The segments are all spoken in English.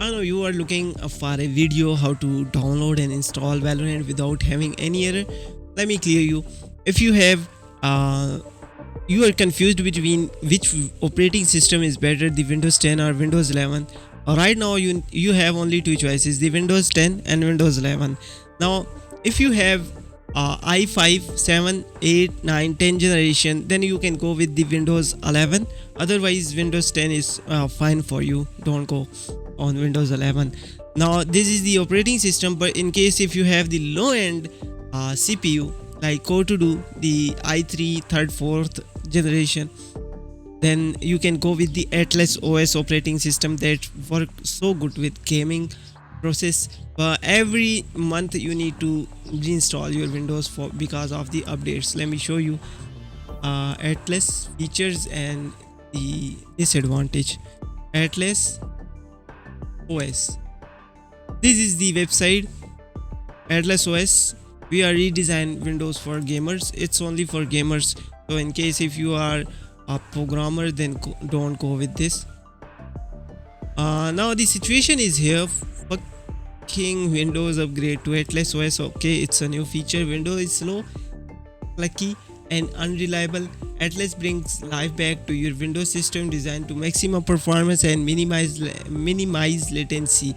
I know you are looking for a video how to download and install Valorant without having any error. Let me clear you. If you are confused between which operating system is better, the Windows 10 or Windows 11. Right now you have only two choices, the Windows 10 and Windows 11. Now if you have i5 7 8 9 10 generation, then you can go with the Windows 11. Otherwise Windows 10 is fine for you. Don't go on Windows 11. Now this is the operating system, but in case if you have the low end CPU like Core to do the i3 third fourth generation, then you can go with the Atlas OS operating system that works so good with gaming process. But every month you need to reinstall your Windows for because of the updates. Let me show you Atlas features and the disadvantage. Atlas OS, this is the website. Atlas OS, we are redesign Windows for gamers. It's only for gamers, so in case if you are a programmer, then don't go with this. Now the situation is here. Fucking Windows upgrade to Atlas OS. Okay, it's a new feature. Windows is slow, clunky and unreliable. Atlas brings life back to your Windows system, designed to maximum performance and minimize latency.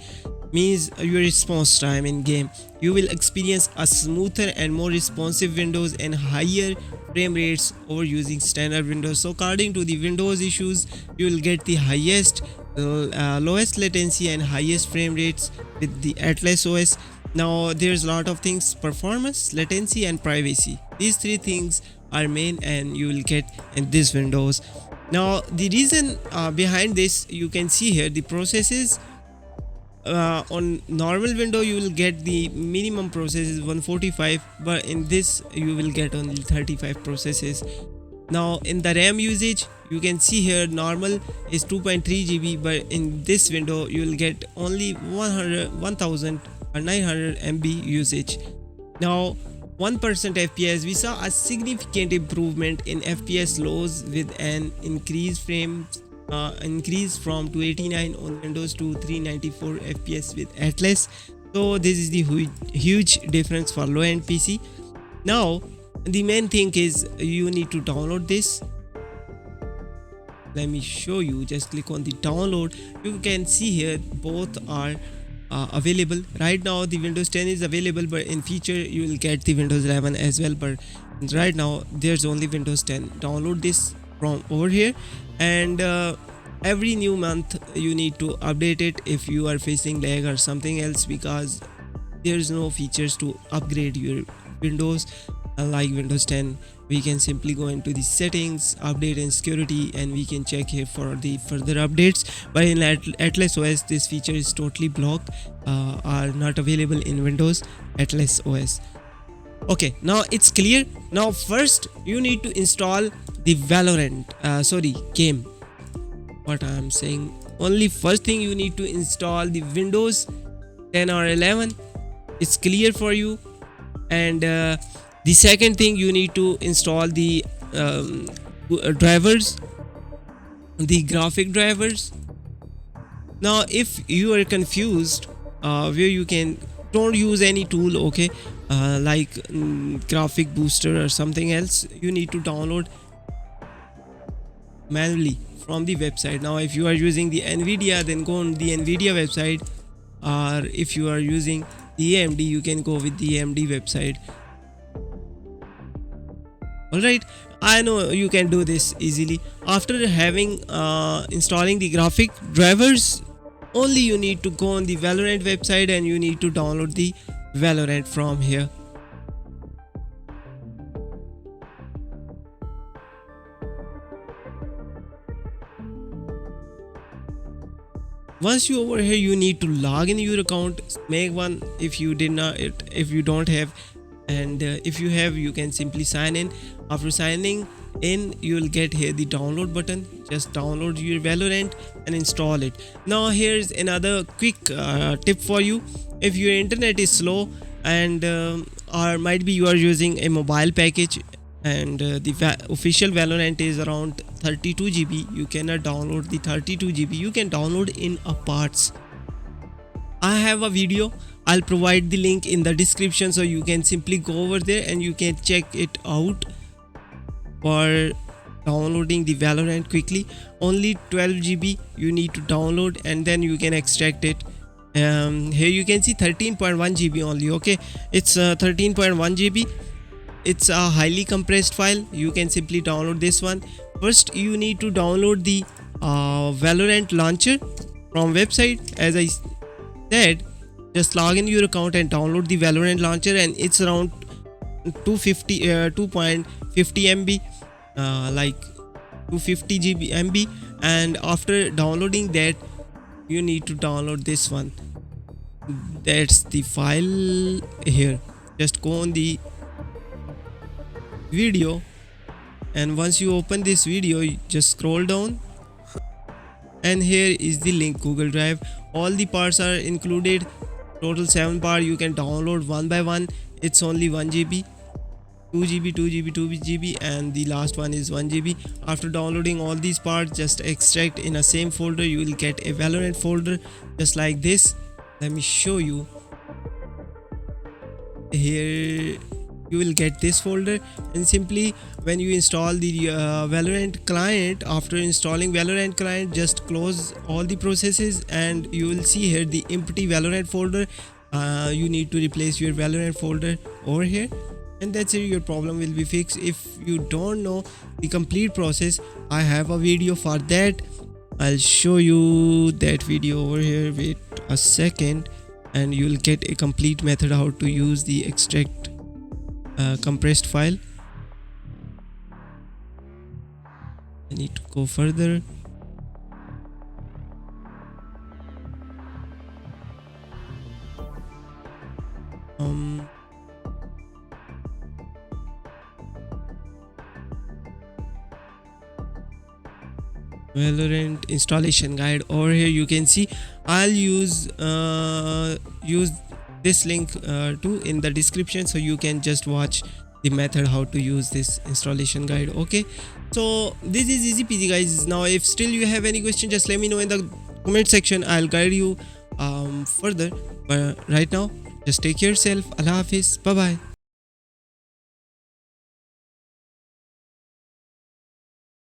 Means your response time in game. You will experience a smoother and more responsive Windows and higher frame rates over using standard Windows. So according to the Windows issues, you will get the highest lowest latency and highest frame rates with the Atlas OS. Now there's a lot of things: performance, latency and privacy. These three things are main and you will get in this Windows. Now the reason behind this, you can see here the processes. On normal window you will get the minimum processes 145, but in this you will get only 35 processes. Now in the RAM usage, you can see here normal is 2.3 GB, but in this window you will get only 1900 MB usage. Now 1% FPS, we saw a significant improvement in FPS lows with an increase from 289 on Windows to 394 FPS with Atlas. So this is the huge difference for low end PC. Now the main thing is you need to download this. Let me show you. Just click on the download. You can see here both are available. Right now the Windows 10 is available, but in future you will get the Windows 11 as well, but right now there's only Windows 10. Download this from over here, and every new month you need to update it if you are facing lag or something else, because there's no features to upgrade your Windows. Like Windows 10, we can simply go into the settings, update and security, and we can check here for the further updates. But in Atlas OS this feature is totally blocked, are not available in Windows Atlas OS. Okay, now it's clear. Now first you need to install the Valorant game. What I am saying, only first thing you need to install the Windows 10 or 11. It's clear for you. And the second thing, you need to install the drivers, the graphic drivers. Now if you are confused where you can, don't use any tool, okay, like graphic booster or something else. You need to download manually from the website. Now if you are using the Nvidia, then go on the Nvidia website, or if you are using the AMD, you can go with the AMD website. Alright, I know you can do this easily. After having installing the graphic drivers, only you need to go on the Valorant website and you need to download the Valorant from here. Once you over here, you need to log in your account, make one if you don't have, and if you have, you can simply sign in. After signing in, you will get here the download button. Just download your Valorant and install it. Now here's another quick tip for you. If your internet is slow and or might be you are using a mobile package, and the official Valorant is around 32 GB, you cannot download the 32 GB. You can download in a parts. I have a video. I'll provide the link in the description, so you can simply go over there and you can check it out for downloading the Valorant quickly. Only 12 GB you need to download, and then you can extract it. Here you can see 13.1 GB only. Okay, it's 13.1 GB. It's a highly compressed file. You can simply download this one. First you need to download the Valorant launcher from website. As I said, just log in your account and download the Valorant launcher, and it's around 250 MB, like 250 GB MB. And after downloading that, you need to download this one. That's the file here. Just go on the video, and once you open this video, you just scroll down, and here is the link, Google Drive. All the parts are included, total 7 parts. You can download one by one. It's only 1 GB, 2 GB, 2 GB, 2 GB, and the last one is 1 GB. After downloading all these parts, just extract in a same folder. You will get a Valorant folder just like this. Let me show you. Here you will get this folder, and simply when you install the Valorant client, after installing Valorant client, just close all the processes, and you will see here the empty Valorant folder. You need to replace your Valorant folder over here, and that's it. Your problem will be fixed. If you don't know the complete process, I have a video for that. I'll show you that video over here. Wait a second, and you'll get a complete method how to use the extract compressed file. I need to go further. Valorant installation guide. Over here you can see I'll use this link too in the description, so you can just watch the method how to use this installation guide. Okay, so this is easy peasy guys. Now if still you have any question, just let me know in the comment section. I'll guide you further, but right now just take care yourself. Allah Hafiz, bye bye.